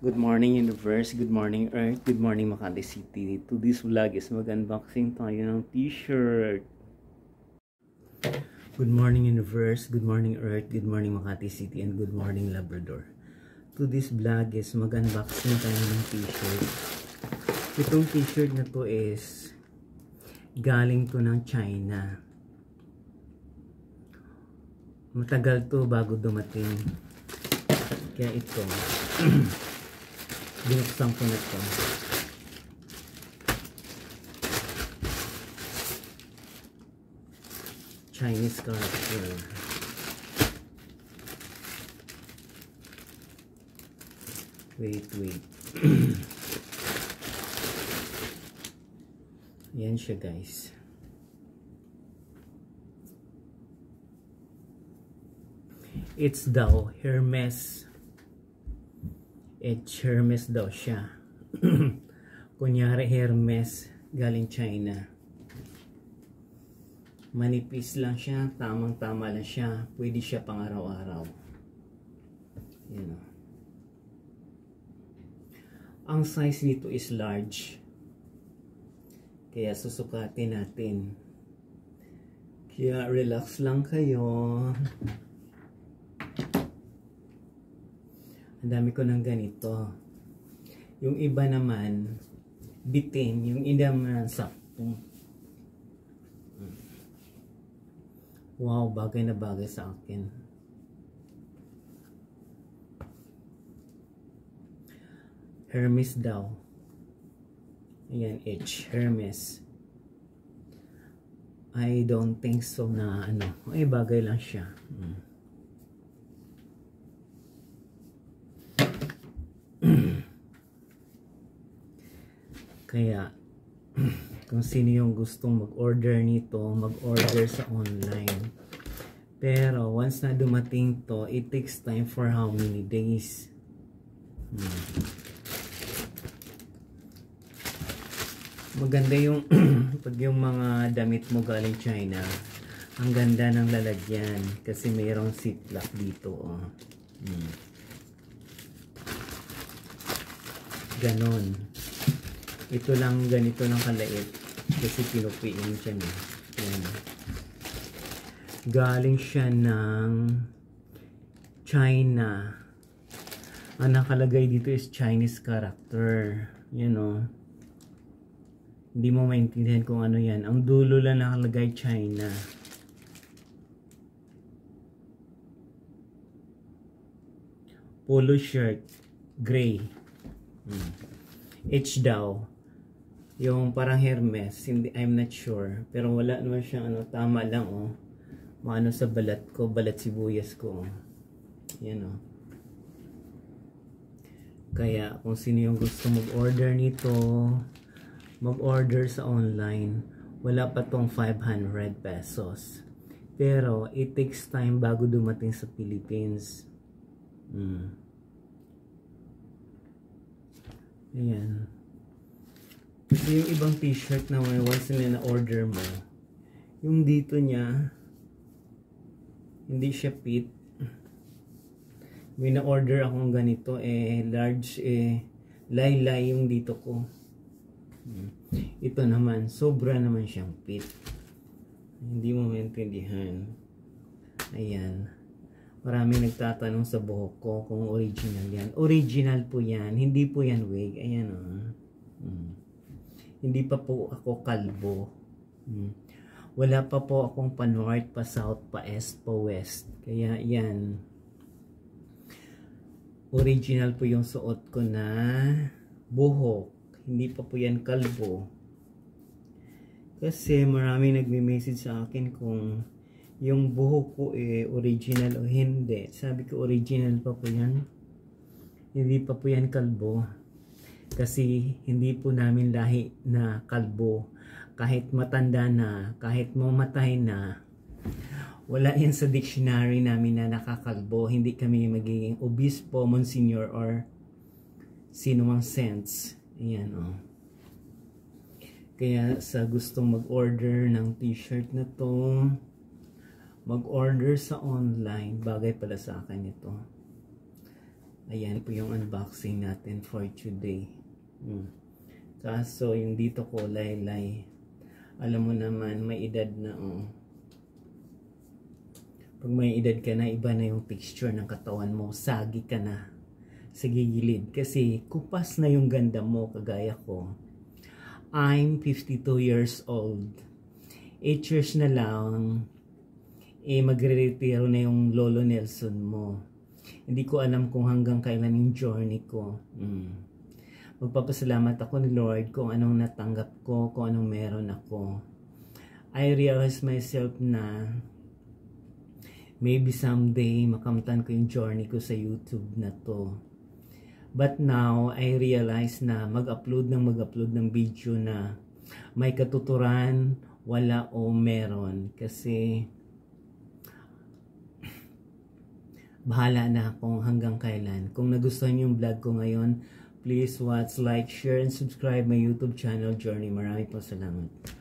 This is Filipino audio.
Good morning universe, good morning earth, good morning Makati City. To this vlog is mag-unboxing tayo ng t-shirt. Good morning universe, good morning earth, good morning Makati City, and good morning Labrador. To this vlog is mag-unboxing tayo ng t-shirt. Itong t-shirt na to is galing to ng China. Matagal to bago dumating. Kaya ito binuksan ko na ito. Chinese character. Wait. Yan siya guys. It's daw Hermes. Hermes daw siya. Kunyari Hermes galing China. Manipis lang siya, tamang-tama lang siya. Pwede siya pang araw-araw. Yan o. Ang size nito is large. Kaya susukatin natin. Kaya relax lang kayo. Ang dami ko ng ganito. Yung iba naman, bitin. Yung iba naman, sakto. Wow, bagay na bagay sa akin. Hermes daw. Ayan, Hermes. I don't think so na ano. Ay, bagay lang siya. Kaya kung sino yung gustong mag-order nito, mag-order sa online. Pero once na dumating to, it takes time for how many days? Maganda yung pag yung mga damit mo galing China, ang ganda ng lalagyan kasi mayroong ziplock dito. Ganon. Ito lang ganito lang kalait kasi pinupiin siya na. Yan. Galing siya ng China. Ang nakalagay dito is Chinese character. You know. Hindi mo maintindihan kung ano yan. Ang dulo lang nakalagay China. Polo shirt. Gray. H daw. Yung parang Hermes, hindi, I'm not sure. Pero wala naman siyang ano, tama lang oh. Maano sa balat ko, balat sibuyas ko. Yan oh. Kaya kung sino yung gusto mag-order nito, mag-order sa online. Wala pa tong 500 pesos. Pero it takes time bago dumating sa Philippines. Ayan. Kasi yung ibang t-shirt na once na na-order mo, yung dito niya, hindi siya fit. May na-order akong ganito, large, laylay yung dito ko. Ito naman, sobra naman siyang fit. Hindi mo maintindihan. Ayan. Maraming nagtatanong sa buhok ko kung original yan. Original po yan. Hindi po yan wig. Ayan o. Hindi pa po ako kalbo. Wala pa po akong pa north, pa south, pa east, pa west. Kaya yan. Original po yung suot ko na buhok. Hindi pa po yan kalbo. Kasi maraming nagme-message sa akin kung yung buhok ko original o hindi. Sabi ko original pa po yan. Hindi pa po yan kalbo. Kasi hindi po namin lahi na kalbo. Kahit matanda na, kahit mamatay na, wala yan sa dictionary namin na nakakalbo. Hindi kami magiging obispo, monsignor, or sino mang sense. Ayan o. Kaya sa gustong mag-order ng t-shirt na to, mag-order sa online. Bagay pala sa akin ito. Ayan po yung unboxing natin for today. Kaso yung dito ko laylay, alam mo naman may edad na pag may edad ka na, iba na yung texture ng katawan mo, sagi ka na sa gigilid kasi kupas na yung ganda mo. Kagaya ko, I'm 52 years old. 8 years na lang magre-retiro na yung Lolo Nelson mo. Hindi ko alam kung hanggang kailan yung journey ko. Magpapasalamat ako ni Lord kung anong natanggap ko, kung anong meron ako. I realize myself na maybe someday makamtan ko yung journey ko sa YouTube na to. But now, I realize na mag-upload ng video na may katuturan, wala o meron. Kasi bahala na kung hanggang kailan. Kung nagustuhan yung vlog ko ngayon, please watch, like, share, and subscribe my YouTube channel, Journey. Maraming po salamat.